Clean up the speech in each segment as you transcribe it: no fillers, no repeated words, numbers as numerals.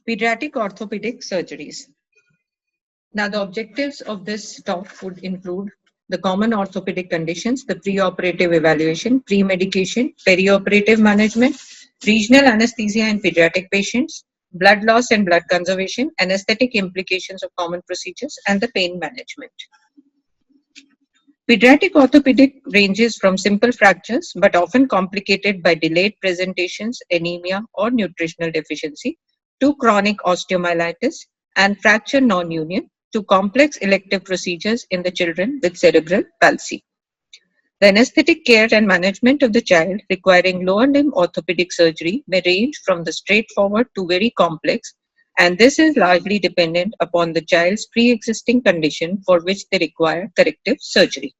Pediatric orthopedic surgeries. Now, the objectives of this talk would include the common orthopedic conditions, the preoperative evaluation, pre-medication, perioperative management, regional anesthesia in pediatric patients, blood loss and blood conservation, anesthetic implications of common procedures, and the pain management. Pediatric orthopedic ranges from simple fractures but often complicated by delayed presentations, anemia, or nutritional deficiency, to chronic osteomyelitis and fracture non-union, to complex elective procedures in the children with cerebral palsy. The anesthetic care and management of the child requiring lower limb orthopedic surgery may range from the straightforward to very complex, and this is largely dependent upon the child's pre-existing condition for which they require corrective surgery.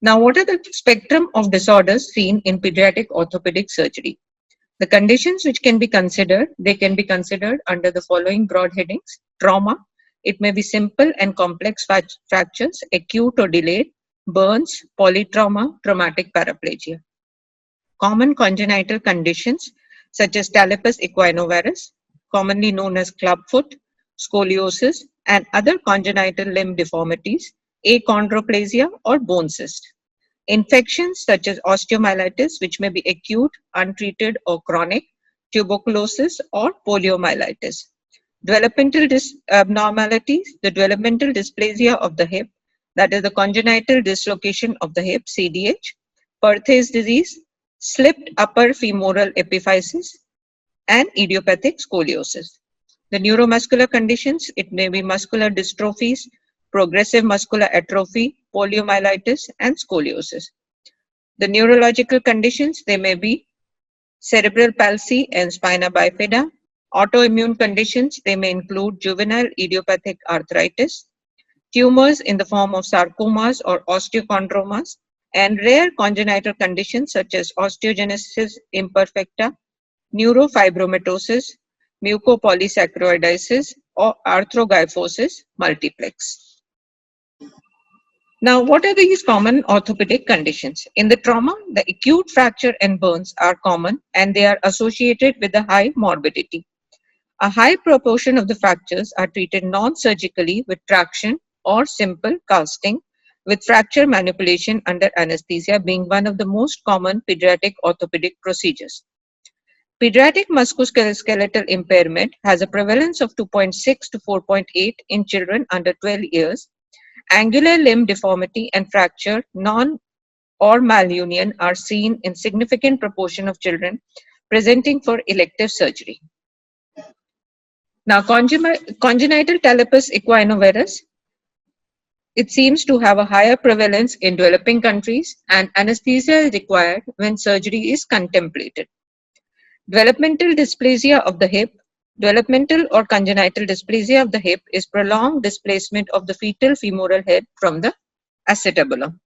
Now, what are the spectrum of disorders seen in pediatric orthopedic surgery? The conditions which can be considered, they can be considered under the following broad headings. Trauma, it may be simple and complex fractures, acute or delayed, burns, polytrauma, traumatic paraplegia. Common congenital conditions such as talipes equinovarus, commonly known as clubfoot, scoliosis, and other congenital limb deformities, achondroplasia or bone cyst. Infections such as osteomyelitis, which may be acute, untreated, or chronic, tuberculosis, or poliomyelitis. Developmental abnormalities, the developmental dysplasia of the hip, that is the congenital dislocation of the hip, CDH, Perthes disease, slipped upper femoral epiphysis, and idiopathic scoliosis. The neuromuscular conditions, it may be muscular dystrophies, progressive muscular atrophy, poliomyelitis, and scoliosis. The neurological conditions, they may be cerebral palsy and spina bifida. Autoimmune conditions, they may include juvenile idiopathic arthritis, tumors in the form of sarcomas or osteochondromas, and rare congenital conditions such as osteogenesis imperfecta, neurofibromatosis, mucopolysaccharidosis, or arthrogryposis multiplex. Now, what are these common orthopedic conditions? In the trauma, the acute fracture and burns are common and they are associated with a high morbidity. A high proportion of the fractures are treated non-surgically with traction or simple casting, with fracture manipulation under anesthesia being one of the most common pediatric orthopedic procedures. Pediatric musculoskeletal impairment has a prevalence of 2.6 to 4.8 in children under 12 years. Angular limb deformity and fracture, non or malunion are seen in significant proportion of children presenting for elective surgery. Now, congenital talipes equinovarus, it seems to have a higher prevalence in developing countries, and anesthesia is required when surgery is contemplated. Developmental dysplasia of the hip. Developmental or congenital dysplasia of the hip is prolonged displacement of the fetal femoral head from the acetabulum.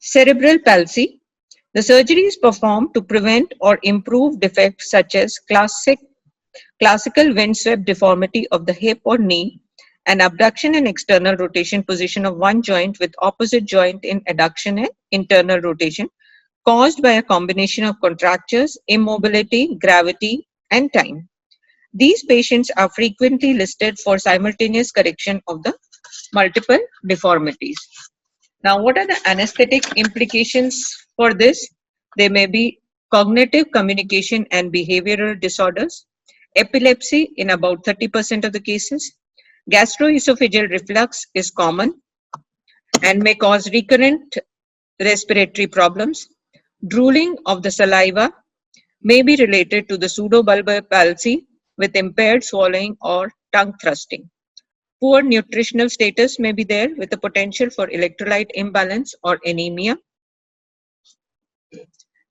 Cerebral palsy. The surgery is performed to prevent or improve defects such as classical windswept deformity of the hip or knee, and abduction and external rotation position of one joint with opposite joint in adduction and internal rotation, caused by a combination of contractures, immobility, gravity, and time. These patients are frequently listed for simultaneous correction of the multiple deformities. Now, what are the anesthetic implications for this? They may be cognitive, communication, and behavioral disorders, epilepsy in about 30% of the cases, gastroesophageal reflux is common and may cause recurrent respiratory problems, drooling of the saliva may be related to the pseudobulbar palsy with impaired swallowing or tongue thrusting. Poor nutritional status may be there with the potential for electrolyte imbalance or anemia.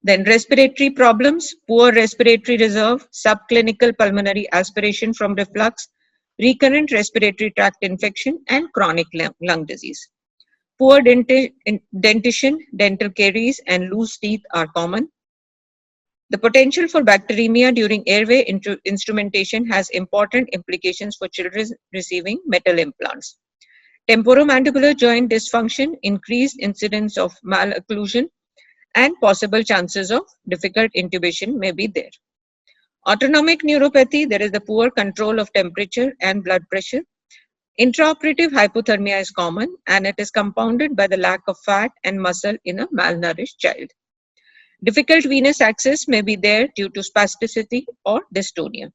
Then respiratory problems, poor respiratory reserve, subclinical pulmonary aspiration from reflux, recurrent respiratory tract infection, and chronic lung disease. Poor dentition, dental caries, and loose teeth are common. The potential for bacteremia during airway instrumentation has important implications for children receiving metal implants. Temporomandibular joint dysfunction, increased incidence of malocclusion, and possible chances of difficult intubation may be there. Autonomic neuropathy, there is the poor control of temperature and blood pressure. Intraoperative hypothermia is common and it is compounded by the lack of fat and muscle in a malnourished child. Difficult venous access may be there due to spasticity or dystonia.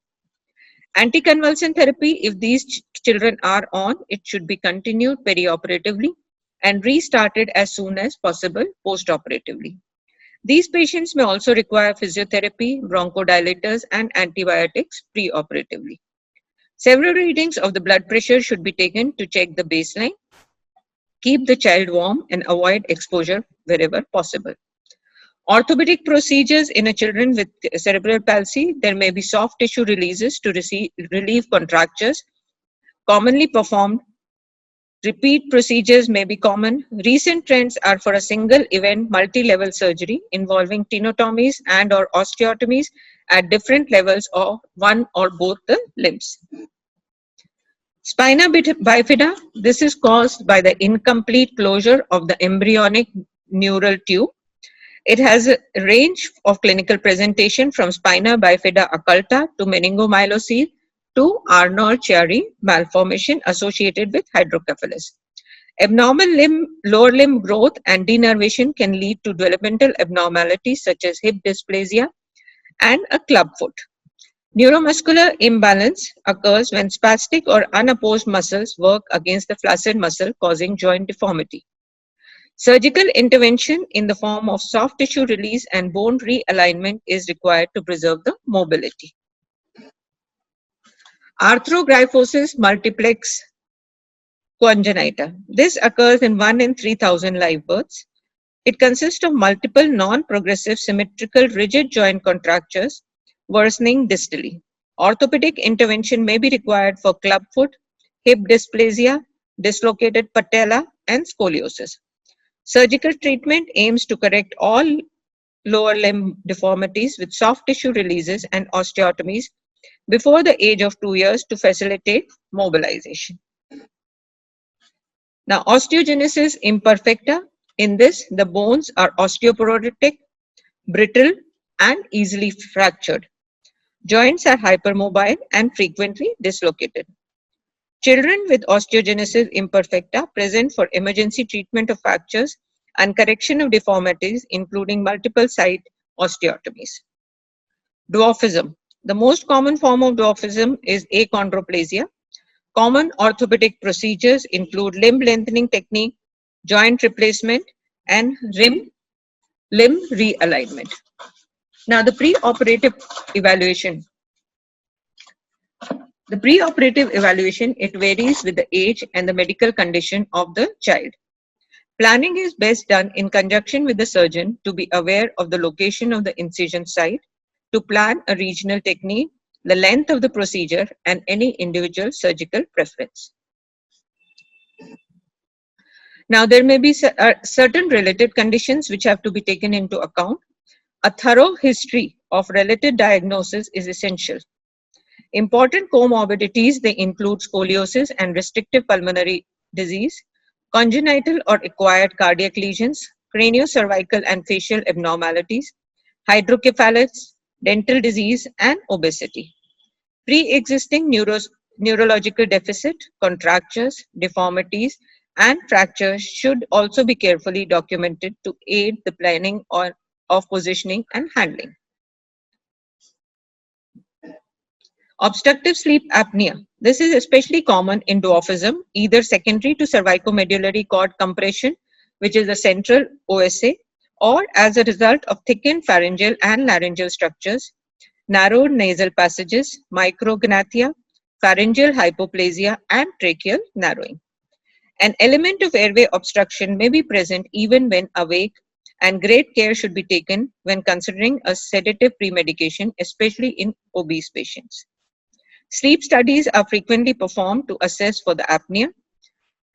Anticonvulsant therapy, if these children are on, it should be continued perioperatively and restarted as soon as possible postoperatively. These patients may also require physiotherapy, bronchodilators, and antibiotics preoperatively. Several readings of the blood pressure should be taken to check the baseline. Keep the child warm and avoid exposure wherever possible. Orthopedic procedures in a children with cerebral palsy, there may be soft tissue releases to relieve contractures, commonly performed. Repeat procedures may be common. Recent trends are for a single event multi-level surgery involving tenotomies and or osteotomies at different levels of one or both the limbs. Spina bifida, this is caused by the incomplete closure of the embryonic neural tube. It has a range of clinical presentation from spina bifida occulta to meningomyelocele to Arnold-Chiari malformation associated with hydrocephalus. Abnormal lower limb growth and denervation can lead to developmental abnormalities such as hip dysplasia and a clubfoot. Neuromuscular imbalance occurs when spastic or unopposed muscles work against the flaccid muscle, causing joint deformity. Surgical intervention in the form of soft tissue release and bone realignment is required to preserve the mobility. Arthrogryposis multiplex congenita. This occurs in 1 in 3,000 live births. It consists of multiple non-progressive symmetrical rigid joint contractures worsening distally. Orthopedic intervention may be required for clubfoot, hip dysplasia, dislocated patella, and scoliosis. Surgical treatment aims to correct all lower limb deformities with soft tissue releases and osteotomies before the age of 2 years to facilitate mobilization. Now, osteogenesis imperfecta. In this, the bones are osteoporotic, brittle, and easily fractured. Joints are hypermobile and frequently dislocated. Children with osteogenesis imperfecta present for emergency treatment of fractures and correction of deformities, including multiple site osteotomies. Dwarfism. The most common form of dwarfism is achondroplasia. Common orthopedic procedures include limb lengthening technique, joint replacement, and limb realignment. Now, the preoperative evaluation. The preoperative evaluation, it varies with the age and the medical condition of the child. Planning is best done in conjunction with the surgeon to be aware of the location of the incision site, to plan a regional technique, the length of the procedure, and any individual surgical preference. Now, there may be certain related conditions which have to be taken into account. A thorough history of related diagnosis is essential. Important comorbidities, they include scoliosis and restrictive pulmonary disease, congenital or acquired cardiac lesions, craniocervical and facial abnormalities, hydrocephalus, dental disease, and obesity. Pre-existing neurological deficit, contractures, deformities, and fractures should also be carefully documented to aid the planning of positioning and handling. Obstructive sleep apnea. This is especially common in dwarfism, either secondary to cervicomedullary cord compression, which is the central OSA, or as a result of thickened pharyngeal and laryngeal structures, narrowed nasal passages, micrognathia, pharyngeal hypoplasia, and tracheal narrowing. An element of airway obstruction may be present even when awake, and great care should be taken when considering a sedative premedication, especially in obese patients. Sleep studies are frequently performed to assess for the apnea.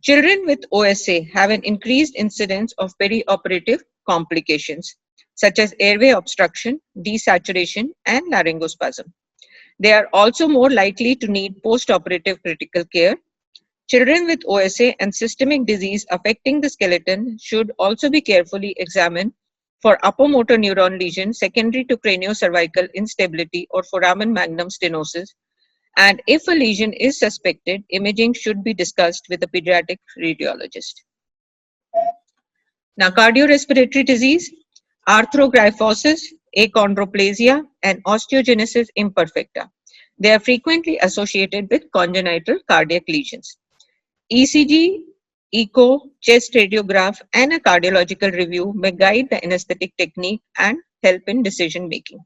Children with OSA have an increased incidence of perioperative complications, such as airway obstruction, desaturation, and laryngospasm. They are also more likely to need postoperative critical care. Children with OSA and systemic disease affecting the skeleton should also be carefully examined For upper motor neuron lesion secondary to craniocervical instability or foramen magnum stenosis, and if a lesion is suspected, imaging should be discussed with a pediatric radiologist. Now, cardiorespiratory disease, arthrogryposis, achondroplasia, and osteogenesis imperfecta. They are frequently associated with congenital cardiac lesions. ECG, echo, chest radiograph, and a cardiological review may guide the anesthetic technique and help in decision making.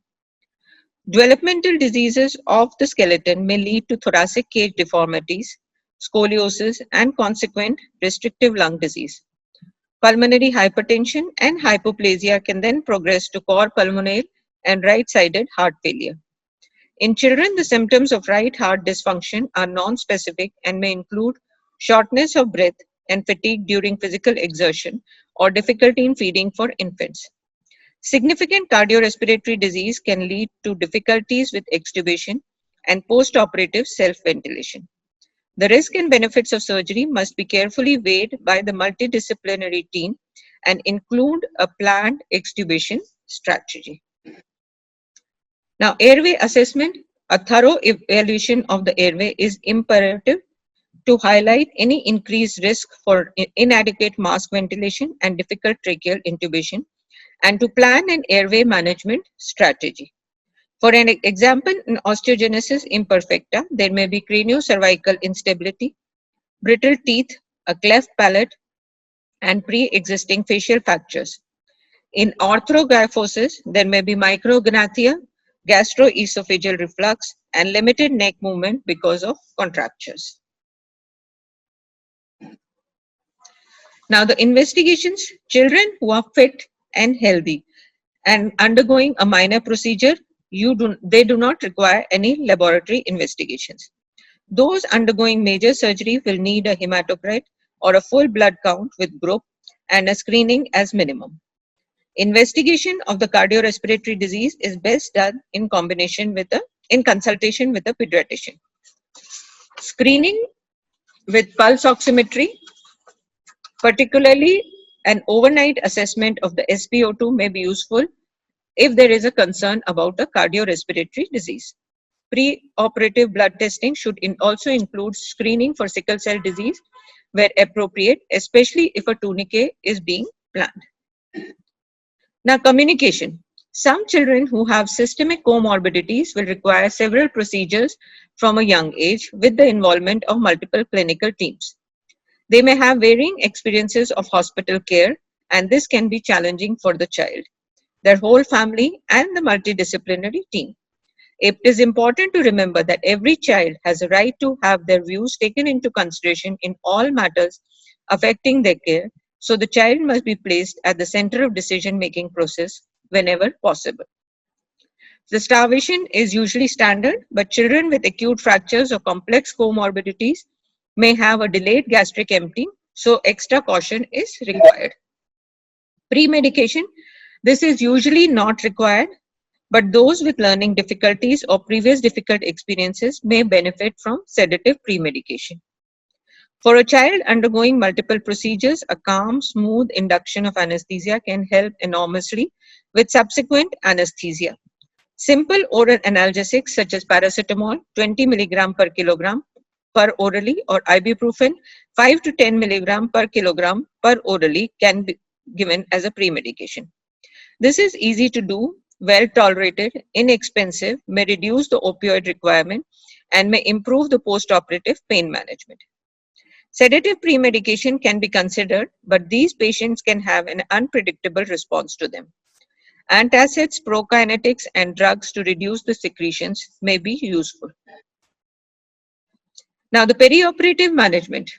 Developmental diseases of the skeleton may lead to thoracic cage deformities, scoliosis, and consequent restrictive lung disease. Pulmonary hypertension and hypoplasia can then progress to cor pulmonale and right-sided heart failure. In children, the symptoms of right heart dysfunction are non-specific and may include shortness of breath and fatigue during physical exertion or difficulty in feeding for infants. Significant cardiorespiratory disease can lead to difficulties with extubation and post-operative self-ventilation. The risk and benefits of surgery must be carefully weighed by the multidisciplinary team and include a planned extubation strategy. Now, airway assessment, a thorough evaluation of the airway is imperative to highlight any increased risk for inadequate mask ventilation and difficult tracheal intubation, and to plan an airway management strategy. For an example, in osteogenesis imperfecta, there may be craniocervical instability, brittle teeth, a cleft palate, and pre-existing facial fractures. In arthrogryposis, there may be micrognathia, gastroesophageal reflux, and limited neck movement because of contractures. Now, the investigations, children who are fit and healthy and undergoing a minor procedure, they do not require any laboratory investigations. Those undergoing major surgery will need a hematocrit or a full blood count with group and a screening as minimum. Investigation of the cardiorespiratory disease is best done in consultation with a pediatrician. Screening with pulse oximetry, particularly an overnight assessment of the SpO2, may be useful if there is a concern about a cardiorespiratory disease. Pre-operative blood testing should also include screening for sickle cell disease where appropriate, especially if a tourniquet is being planned. Now, communication. Some children who have systemic comorbidities will require several procedures from a young age with the involvement of multiple clinical teams. They may have varying experiences of hospital care, and this can be challenging for the child, their whole family, and the multidisciplinary team. It is important to remember that every child has a right to have their views taken into consideration in all matters affecting their care, so the child must be placed at the center of decision-making process whenever possible. The starvation is usually standard, but children with acute fractures or complex comorbidities may have a delayed gastric emptying, so extra caution is required. Pre-medication, this is usually not required, but those with learning difficulties or previous difficult experiences may benefit from sedative pre-medication. For a child undergoing multiple procedures, a calm, smooth induction of anesthesia can help enormously with subsequent anesthesia. Simple oral analgesics such as paracetamol 20 mg per kilogram per orally or ibuprofen 5 to 10 mg per kilogram per orally can be given as a pre-medication. This is easy to do, well tolerated, inexpensive, may reduce the opioid requirement, and may improve the post-operative pain management. Sedative pre-medication can be considered, but these patients can have an unpredictable response to them. Antacids, prokinetics, and drugs to reduce the secretions may be useful. Now, the perioperative management.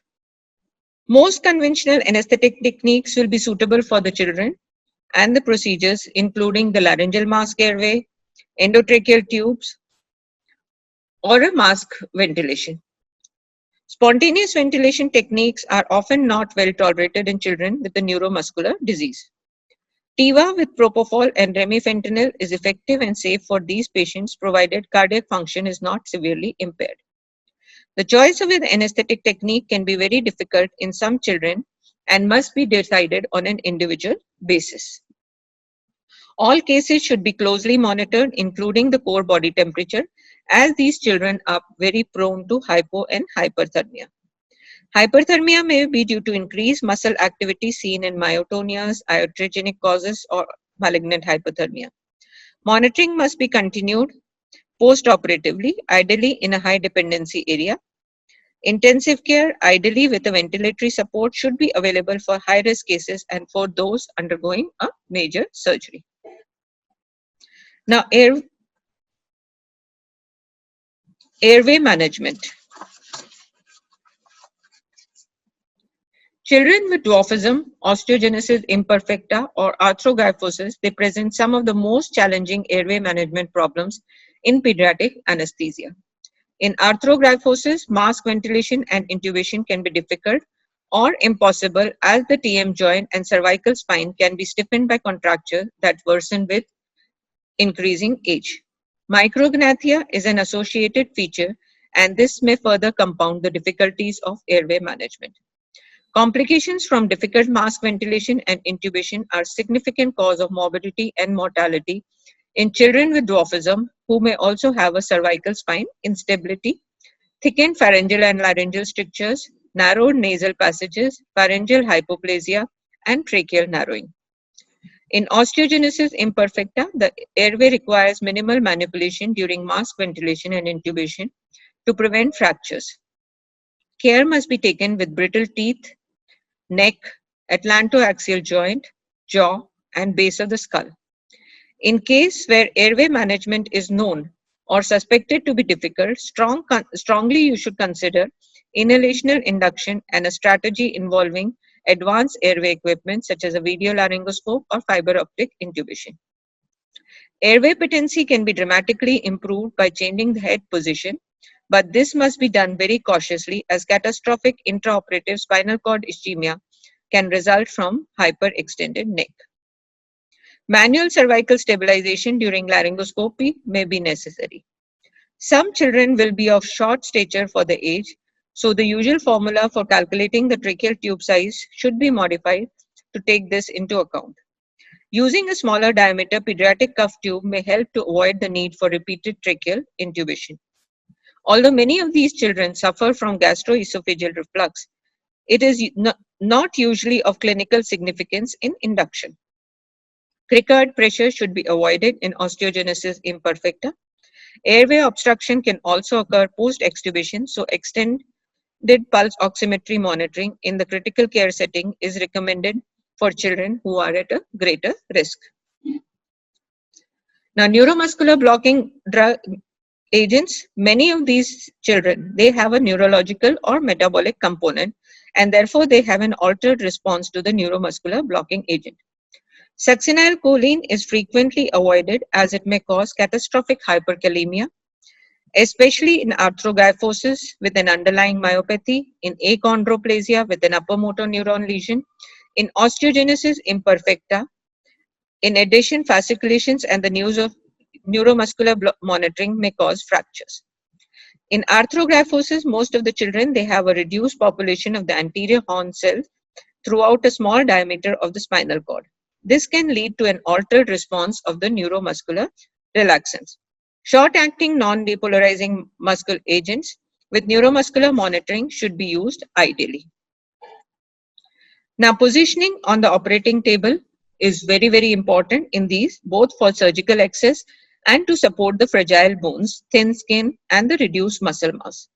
Most conventional anesthetic techniques will be suitable for the children, and the procedures including the laryngeal mask airway, endotracheal tubes, or a mask ventilation. Spontaneous ventilation techniques are often not well tolerated in children with a neuromuscular disease. TIVA with propofol and remifentanil is effective and safe for these patients provided cardiac function is not severely impaired. The choice of an anesthetic technique can be very difficult in some children and must be decided on an individual basis. All cases should be closely monitored, including the core body temperature, as these children are very prone to hypo and hyperthermia. Hyperthermia may be due to increased muscle activity seen in myotonias, iatrogenic causes, or malignant hypothermia. Monitoring must be continued post-operatively, ideally in a high dependency area. Intensive care, ideally with a ventilatory support, should be available for high-risk cases and for those undergoing a major surgery. Now, airway management. Children with dwarfism, osteogenesis imperfecta, or arthrogryposis, they present some of the most challenging airway management problems in pediatric anesthesia. In arthrogryposis, mask ventilation and intubation can be difficult or impossible, as the TM joint and cervical spine can be stiffened by contracture that worsen with increasing age. Micrognathia is an associated feature, and this may further compound the difficulties of airway management. Complications from difficult mask ventilation and intubation are significant cause of morbidity and mortality in children with dwarfism who may also have a cervical spine instability, thickened pharyngeal and laryngeal strictures, narrowed nasal passages, pharyngeal hypoplasia, and tracheal narrowing. In osteogenesis imperfecta, the airway requires minimal manipulation during mask ventilation and intubation to prevent fractures. Care must be taken with brittle teeth, neck, atlantoaxial joint, jaw, and base of the skull. In case where airway management is known or suspected to be difficult, strongly you should consider inhalational induction and a strategy involving advanced airway equipment such as a video laryngoscope or fiber optic intubation. Airway patency can be dramatically improved by changing the head position, but this must be done very cautiously, as catastrophic intraoperative spinal cord ischemia can result from hyperextended neck. Manual cervical stabilization during laryngoscopy may be necessary. Some children will be of short stature for the age, so the usual formula for calculating the tracheal tube size should be modified to take this into account. Using a smaller diameter pediatric cuff tube may help to avoid the need for repeated tracheal intubation. Although many of these children suffer from gastroesophageal reflux, it is not usually of clinical significance in induction. Cricoid pressure should be avoided in osteogenesis imperfecta. Airway obstruction can also occur post-extubation, so extended pulse oximetry monitoring in the critical care setting is recommended for children who are at a greater risk. Now, neuromuscular blocking drug agents, many of these children, they have a neurological or metabolic component, and therefore they have an altered response to the neuromuscular blocking agent. Succinylcholine is frequently avoided as it may cause catastrophic hyperkalemia, especially in arthrogryposis with an underlying myopathy, in achondroplasia with an upper motor neuron lesion, in osteogenesis imperfecta. In addition, fasciculations and the use of neuromuscular monitoring may cause fractures. In arthrogryposis, most of the children, they have a reduced population of the anterior horn cells throughout a small diameter of the spinal cord. This can lead to an altered response of the neuromuscular relaxants. Short-acting non-depolarizing muscle agents with neuromuscular monitoring should be used ideally. Now, positioning on the operating table is very, very important in these, both for surgical access and to support the fragile bones, thin skin, and the reduced muscle mass.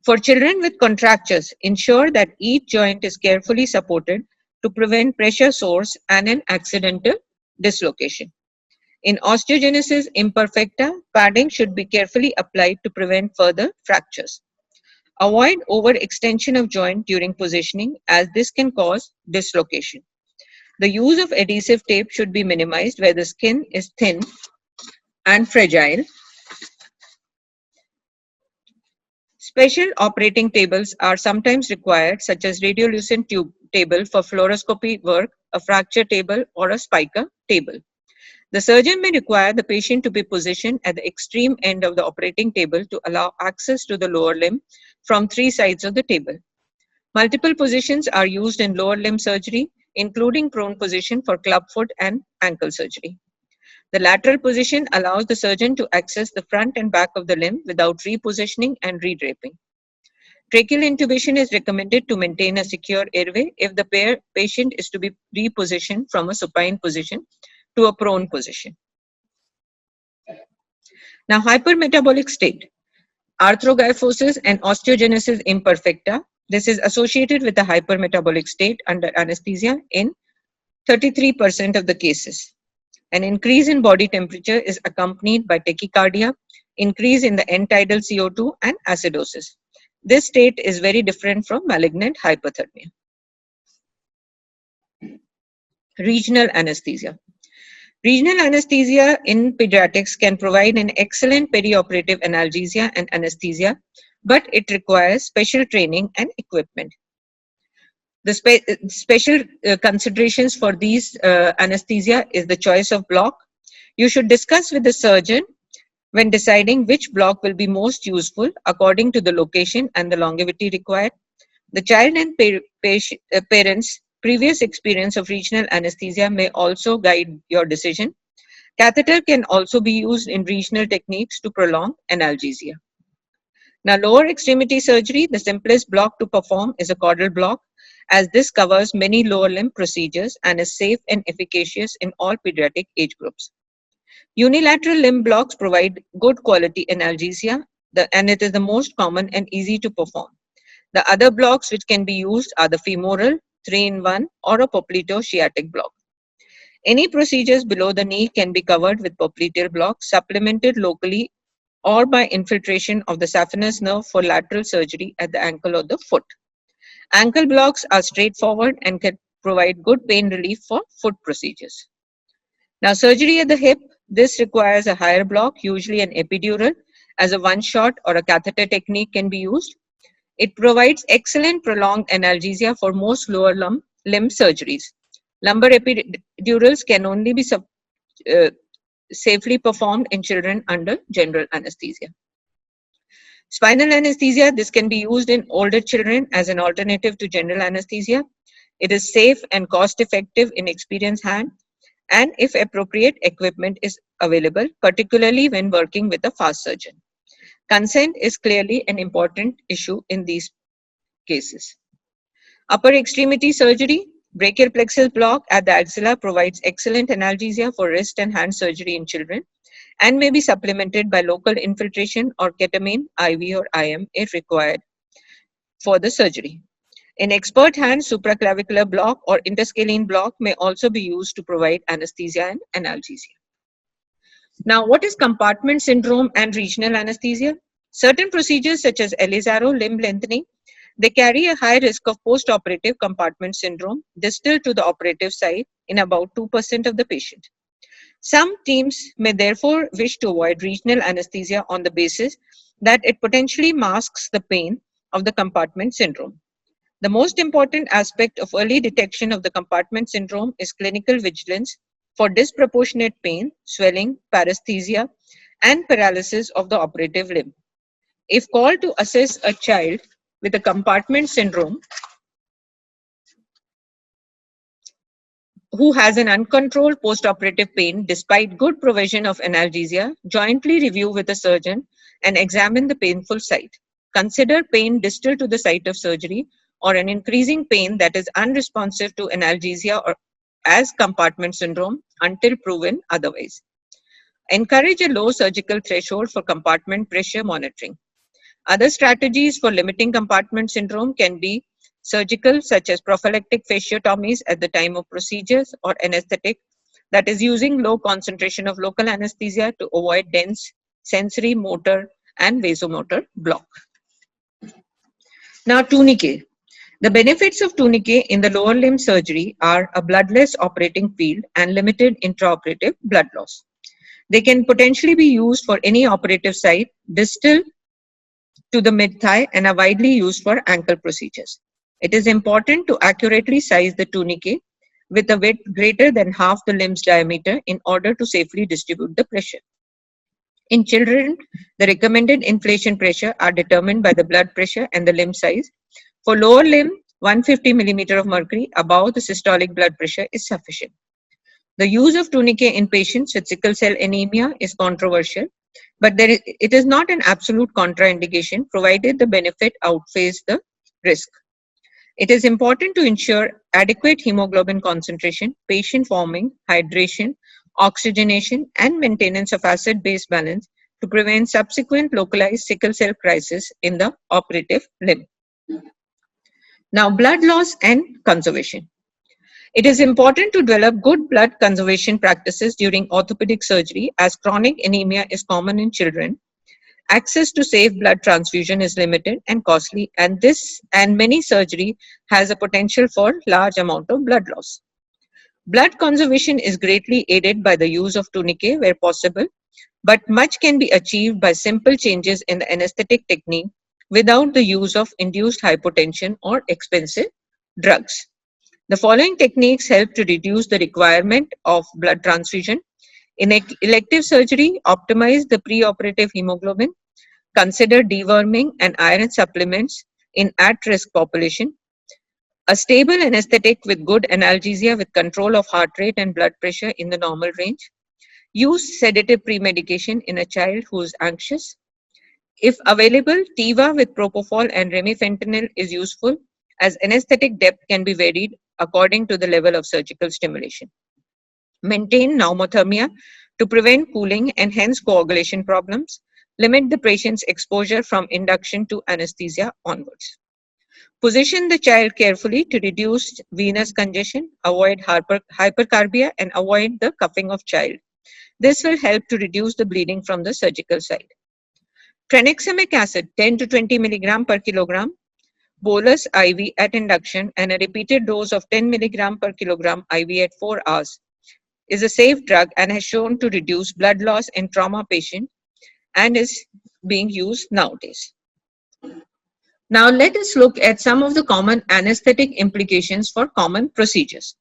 For children with contractures, ensure that each joint is carefully supported to prevent pressure sores and an accidental dislocation. In osteogenesis imperfecta, padding should be carefully applied to prevent further fractures. Avoid overextension of joint during positioning, as this can cause dislocation. The use of adhesive tape should be minimized where the skin is thin and fragile. Special operating tables are sometimes required, such as radiolucent tube table for fluoroscopy work, a fracture table, or a spica table. The surgeon may require the patient to be positioned at the extreme end of the operating table to allow access to the lower limb from three sides of the table. Multiple positions are used in lower limb surgery including prone position for club foot and ankle surgery. The lateral position allows the surgeon to access the front and back of the limb without repositioning and redraping. Tracheal intubation is recommended to maintain a secure airway if the patient is to be repositioned from a supine position to a prone position. Now, hypermetabolic state, arthrogryposis and osteogenesis imperfecta. This is associated with a hypermetabolic state under anesthesia in 33% of the cases. An increase in body temperature is accompanied by tachycardia, increase in the end-tidal CO2, and acidosis. This state is very different from malignant hypothermia. Regional anesthesia. Regional anesthesia in pediatrics can provide an excellent perioperative analgesia and anesthesia, but it requires special training and equipment. The special considerations for these anesthesia is the choice of block. You should discuss with the surgeon when deciding which block will be most useful according to the location and the longevity required. The child and parents' previous experience of regional anesthesia may also guide your decision. Catheter can also be used in regional techniques to prolong analgesia. Now, lower extremity surgery, the simplest block to perform is a caudal block, as this covers many lower limb procedures and is safe and efficacious in all pediatric age groups. Unilateral limb blocks provide good quality analgesia, and it is the most common and easy to perform. The other blocks which can be used are the femoral, 3-in-1, or a popliteal-sciatic block. Any procedures below the knee can be covered with popliteal blocks, supplemented locally or by infiltration of the saphenous nerve for lateral surgery at the ankle or the foot. Ankle blocks are straightforward and can provide good pain relief for foot procedures. Now, surgery at the hip, this requires a higher block, usually an epidural, as a one-shot or a catheter technique can be used. It provides excellent prolonged analgesia for most lower limb surgeries. Lumbar epidurals can only be safely performed in children under general anesthesia. Spinal anesthesia, this can be used in older children as an alternative to general anesthesia. It is safe and cost-effective in experienced hands, and if appropriate equipment is available, particularly when working with a fast surgeon. Consent is clearly an important issue in these cases. Upper extremity surgery, brachial plexus block at the axilla provides excellent analgesia for wrist and hand surgery in children and may be supplemented by local infiltration or ketamine, IV or IM if required for the surgery. In expert hands, supraclavicular block or interscalene block may also be used to provide anesthesia and analgesia. Now, what is compartment syndrome and regional anesthesia? Certain procedures such as Elizarro limb lengthening, they carry a high risk of post-operative compartment syndrome distal to the operative site in about 2% of the patient. Some teams may therefore wish to avoid regional anesthesia on the basis that it potentially masks the pain of the compartment syndrome. The most important aspect of early detection of the compartment syndrome is clinical vigilance for disproportionate pain, swelling, paresthesia, and paralysis of the operative limb. If called to assess a child with a compartment syndrome who has an uncontrolled postoperative pain despite good provision of analgesia, jointly review with a surgeon and examine the painful site. Consider pain distal to the site of surgery or an increasing pain that is unresponsive to analgesia or as compartment syndrome until proven otherwise. Encourage a low surgical threshold for compartment pressure monitoring. Other strategies for limiting compartment syndrome can be surgical, such as prophylactic fasciotomies at the time of procedures, or anesthetic, that is using low concentration of local anesthesia to avoid dense sensory, motor, and vasomotor block. Now, tourniquet. The benefits of tourniquet in the lower limb surgery are a bloodless operating field and limited intraoperative blood loss. They can potentially be used for any operative site distal to the mid-thigh and are widely used for ankle procedures. It is important to accurately size the tourniquet with a width greater than half the limb's diameter in order to safely distribute the pressure. In children, the recommended inflation pressure are determined by the blood pressure and the limb size. For lower limb, 150 millimeter of mercury above the systolic blood pressure is sufficient. The use of tourniquet in patients with sickle cell anemia is controversial, but it is not an absolute contraindication provided the benefit outweighs the risk. It is important to ensure adequate hemoglobin concentration, patient warming, hydration, oxygenation, and maintenance of acid-base balance to prevent subsequent localized sickle cell crisis in the operative limb. Now, blood loss and conservation. It is important to develop good blood conservation practices during orthopedic surgery as chronic anemia is common in children. Access to safe blood transfusion is limited and costly, and many surgery has a potential for large amount of blood loss. Blood conservation is greatly aided by the use of tourniquet where possible, but much can be achieved by simple changes in the anesthetic technique without the use of induced hypotension or expensive drugs. The following techniques help to reduce the requirement of blood transfusion. In elective surgery, optimize the preoperative hemoglobin, consider deworming and iron supplements in at-risk population, a stable anesthetic with good analgesia with control of heart rate and blood pressure in the normal range, use sedative premedication in a child who is anxious. If available, TIVA with propofol and remifentanil is useful as anesthetic depth can be varied according to the level of surgical stimulation. Maintain pneumothermia to prevent cooling and hence coagulation problems. Limit the patient's exposure from induction to anesthesia onwards. Position the child carefully to reduce venous congestion, avoid hypercarbia, and avoid the cuffing of child. This will help to reduce the bleeding from the surgical side. Tranexamic acid 10 to 20 milligram per kilogram, bolus IV at induction and a repeated dose of 10 milligram per kilogram IV at 4 hours is a safe drug and has shown to reduce blood loss in trauma patients and is being used nowadays. Now let us look at some of the common anesthetic implications for common procedures.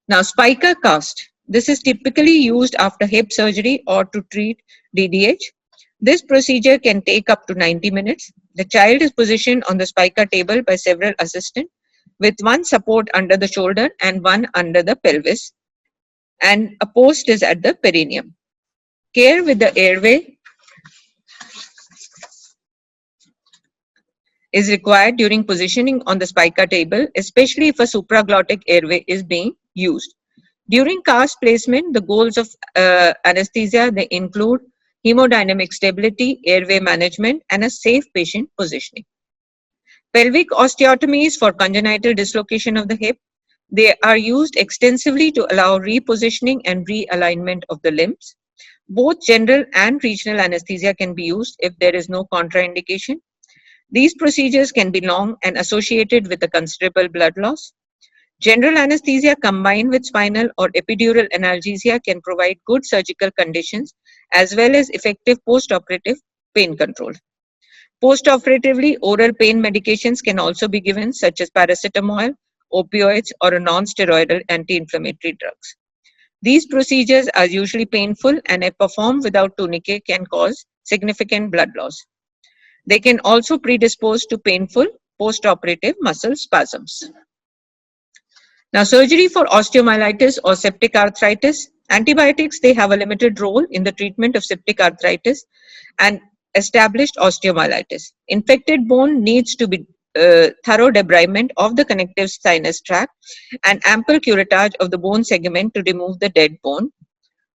Now spica cast. This is typically used after hip surgery or to treat DDH. This procedure can take up to 90 minutes. The child is positioned on the spica table by several assistants with one support under the shoulder and one under the pelvis, and a post is at the perineum. Care with the airway is required during positioning on the spica table, especially if a supraglottic airway is being used. During cast placement, the goals of anesthesia, they include hemodynamic stability, airway management, and a safe patient positioning. Pelvic osteotomies for congenital dislocation of the hip. They are used extensively to allow repositioning and realignment of the limbs. Both general and regional anesthesia can be used if there is no contraindication. These procedures can be long and associated with a considerable blood loss. General anesthesia combined with spinal or epidural analgesia can provide good surgical conditions as well as effective post-operative pain control. Post-operatively, oral pain medications can also be given, such as paracetamol, opioids, or a non-steroidal anti-inflammatory drugs. These procedures are usually painful and if performed without tourniquet can cause significant blood loss. They can also predispose to painful post-operative muscle spasms. Now, surgery for osteomyelitis or septic arthritis. Antibiotics, they have a limited role in the treatment of septic arthritis and established osteomyelitis. Infected bone needs to be thorough debridement of the connective sinus tract and ample curettage of the bone segment to remove the dead bone,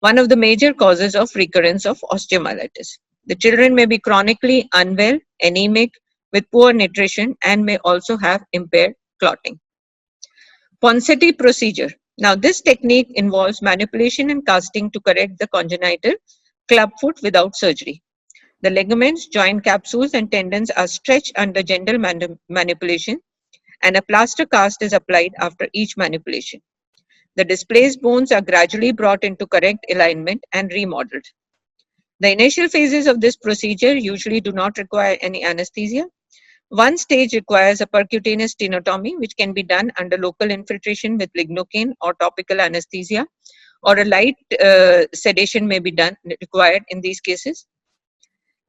one of the major causes of recurrence of osteomyelitis. The children may be chronically unwell, anemic, with poor nutrition, and may also have impaired clotting. Ponseti procedure. Now, this technique involves manipulation and casting to correct the congenital clubfoot without surgery. The ligaments, joint capsules, and tendons are stretched under gentle manipulation, and a plaster cast is applied after each manipulation. The displaced bones are gradually brought into correct alignment and remodeled. The initial phases of this procedure usually do not require any anesthesia. One stage requires a percutaneous stenotomy, which can be done under local infiltration with lignocaine or topical anesthesia, or a light sedation may be required in these cases.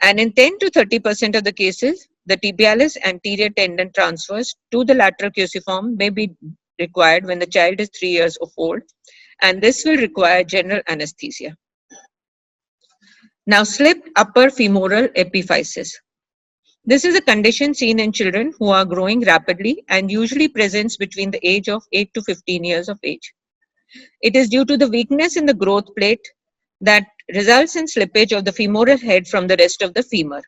And in 10 to 30% of the cases, The tibialis anterior tendon transfers to the lateral cruciform may be required when the child is 3 years of old, and this will require general anesthesia. Now, slipped upper femoral epiphysis. This is a condition seen in children who are growing rapidly and usually presents between the age of 8 to 15 years of age. It is due to the weakness in the growth plate that results in slippage of the femoral head from the rest of the femur.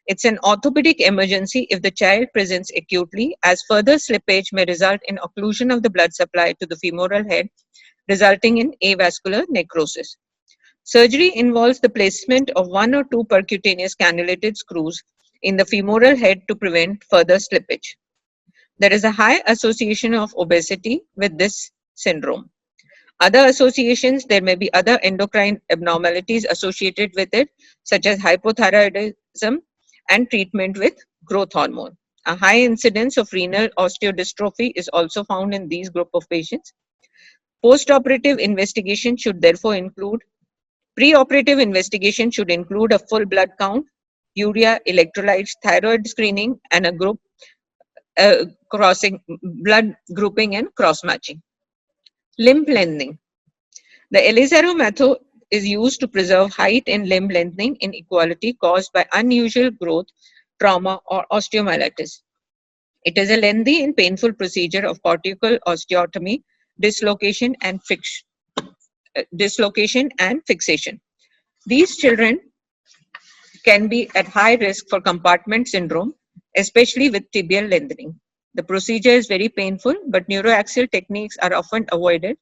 It's an orthopedic emergency if the child presents acutely, as further slippage may result in occlusion of the blood supply to the femoral head, resulting in avascular necrosis. Surgery involves the placement of 1 or 2 percutaneous cannulated screws in the femoral head to prevent further slippage. There is a high association of obesity with this syndrome. Other associations, there may be other endocrine abnormalities associated with it, such as hypothyroidism and treatment with growth hormone. A high incidence of renal osteodystrophy is also found in these group of patients. Postoperative investigation should therefore include Preoperative investigation should include a full blood count, urea, electrolytes, thyroid screening, and a group blood grouping and cross-matching. Limb lengthening. The Elizarov method is used to preserve height and limb lengthening inequality caused by unusual growth, trauma, or osteomyelitis. It is a lengthy and painful procedure of cortical osteotomy, dislocation, and fixation. These children can be at high risk for compartment syndrome, especially with tibial lengthening. The procedure is very painful, but neuroaxial techniques are often avoided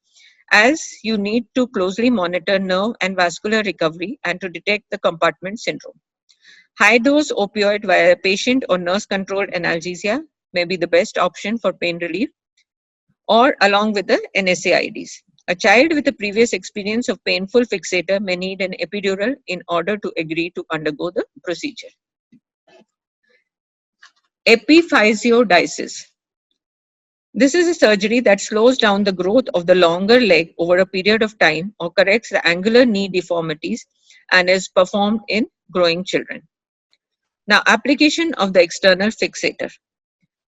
as you need to closely monitor nerve and vascular recovery and to detect the compartment syndrome. High-dose opioid via patient or nurse-controlled analgesia may be the best option for pain relief, or along with the NSAIDs. A child with a previous experience of painful fixator may need an epidural in order to agree to undergo the procedure. Epiphysiodiasis. This is a surgery that slows down the growth of the longer leg over a period of time or corrects the angular knee deformities and is performed in growing children. Now, application of the external fixator.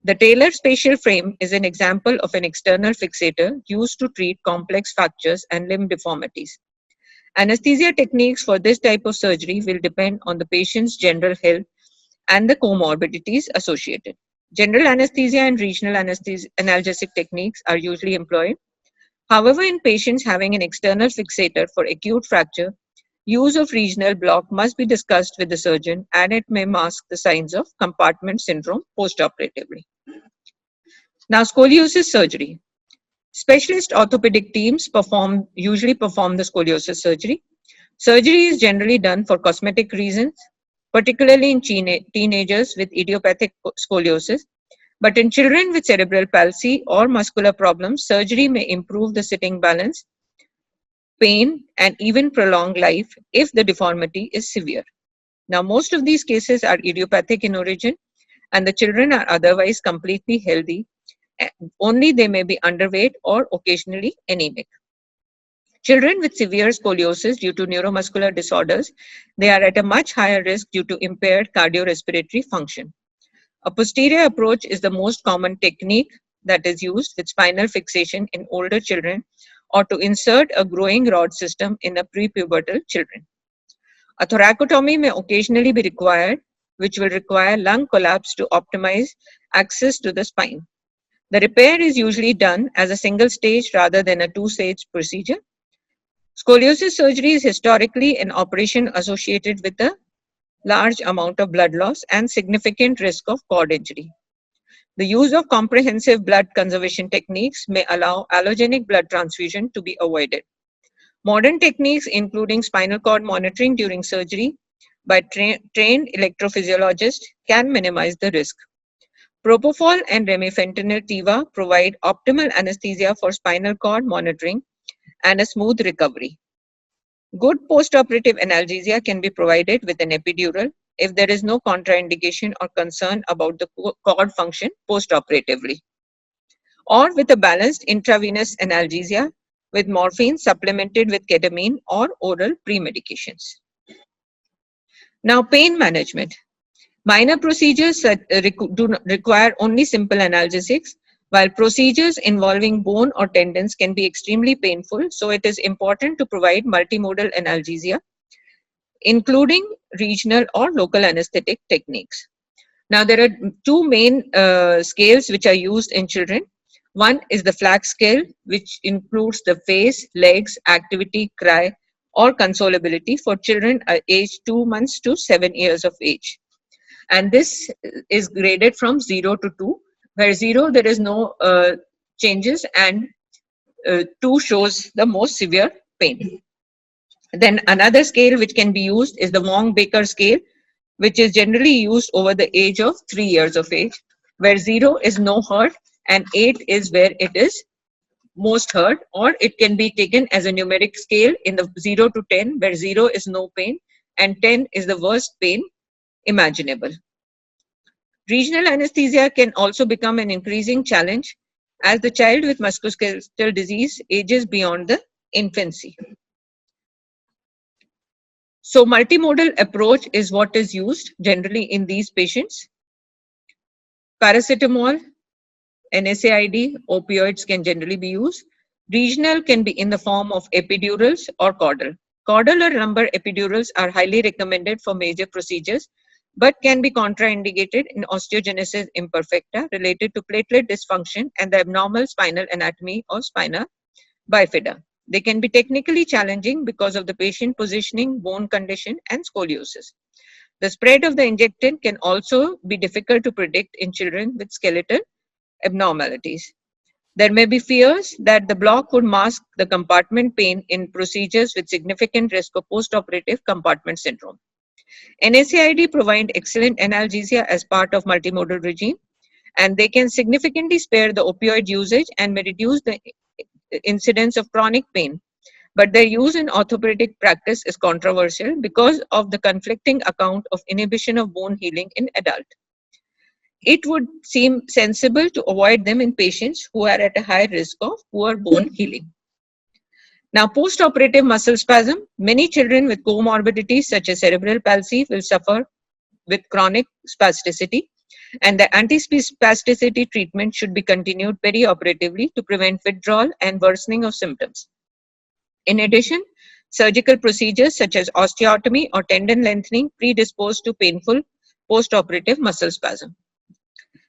The Taylor spatial frame is an example of an external fixator used to treat complex fractures and limb deformities. Anesthesia techniques for this type of surgery will depend on the patient's general health and the comorbidities associated. General anesthesia and regional analgesic techniques are usually employed. However, in patients having an external fixator for acute fracture, use of regional block must be discussed with the surgeon, and it may mask the signs of compartment syndrome postoperatively. Now, scoliosis surgery. Specialist orthopedic teams usually perform the scoliosis surgery. Surgery is generally done for cosmetic reasons, particularly in teenagers with idiopathic scoliosis. But in children with cerebral palsy or muscular problems, surgery may improve the sitting balance, pain, and even prolong life if the deformity is severe. Now, most of these cases are idiopathic in origin, and the children are otherwise completely healthy. Only they may be underweight or occasionally anemic. Children with severe scoliosis due to neuromuscular disorders, they are at a much higher risk due to impaired cardiorespiratory function. A posterior approach is the most common technique that is used with spinal fixation in older children or to insert a growing rod system in a prepubertal children. A thoracotomy may occasionally be required, which will require lung collapse to optimize access to the spine. The repair is usually done as a single stage rather than a two-stage procedure. Scoliosis surgery is historically an operation associated with a large amount of blood loss and significant risk of cord injury. The use of comprehensive blood conservation techniques may allow allogenic blood transfusion to be avoided. Modern techniques, including spinal cord monitoring during surgery by trained electrophysiologists, can minimize the risk. Propofol and remifentanil TIVA provide optimal anesthesia for spinal cord monitoring and a smooth recovery. Good postoperative analgesia can be provided with an epidural if there is no contraindication or concern about the cord function postoperatively, or with a balanced intravenous analgesia with morphine supplemented with ketamine or oral pre-medications. Now, pain management. Minor procedures do not require only simple analgesics, while procedures involving bone or tendons can be extremely painful, so it is important to provide multimodal analgesia, including regional or local anesthetic techniques. Now, there are two main scales which are used in children. One is the FLAC scale, which includes the face, legs, activity, cry, or consolability for children aged 2 months to 7 years of age. And this is graded from 0 to 2, where 0 there is no changes, and 2 shows the most severe pain. Then another scale which can be used is the Wong-Baker scale, which is generally used over the age of 3 years of age, where 0 is no hurt and 8 is where it is most hurt, or it can be taken as a numeric scale in the 0 to 10, where 0 is no pain and 10 is the worst pain imaginable. Regional anesthesia can also become an increasing challenge as the child with musculoskeletal disease ages beyond the infancy. So multimodal approach is what is used generally in these patients. Paracetamol, NSAID, opioids can generally be used. Regional can be in the form of epidurals or caudal. Caudal or lumbar epidurals are highly recommended for major procedures, but can be contraindicated in osteogenesis imperfecta related to platelet dysfunction and the abnormal spinal anatomy or spina bifida. They can be technically challenging because of the patient positioning, bone condition, and scoliosis. The spread of the injectant can also be difficult to predict in children with skeletal abnormalities. There may be fears that the block would mask the compartment pain in procedures with significant risk of postoperative compartment syndrome. NSAID provide excellent analgesia as part of multimodal regime, and they can significantly spare the opioid usage and may reduce the incidence of chronic pain. But their use in orthopedic practice is controversial because of the conflicting account of inhibition of bone healing in adult. It would seem sensible to avoid them in patients who are at a high risk of poor bone healing. Now, post-operative muscle spasm. Many children with comorbidities such as cerebral palsy will suffer with chronic spasticity, and the anti-spasticity treatment should be continued perioperatively to prevent withdrawal and worsening of symptoms. In addition, surgical procedures such as osteotomy or tendon lengthening predispose to painful post-operative muscle spasm.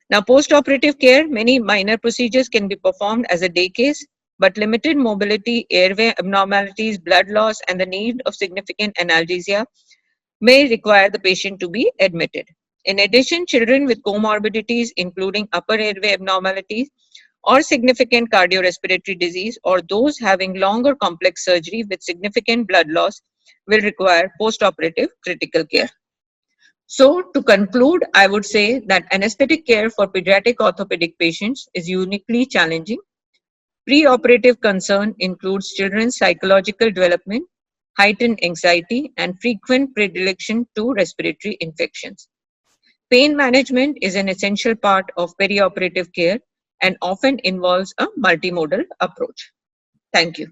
Now, post-operative care, many minor procedures can be performed as a day case, but limited mobility, airway abnormalities, blood loss, and the need of significant analgesia may require the patient to be admitted. In addition, children with comorbidities, including upper airway abnormalities or significant cardiorespiratory disease, or those having longer complex surgery with significant blood loss, will require post-operative critical care. So, to conclude, I would say that anesthetic care for pediatric orthopedic patients is uniquely challenging. Pre-operative concern includes children's psychological development, heightened anxiety, and frequent predilection to respiratory infections. Pain management is an essential part of perioperative care and often involves a multimodal approach. Thank you.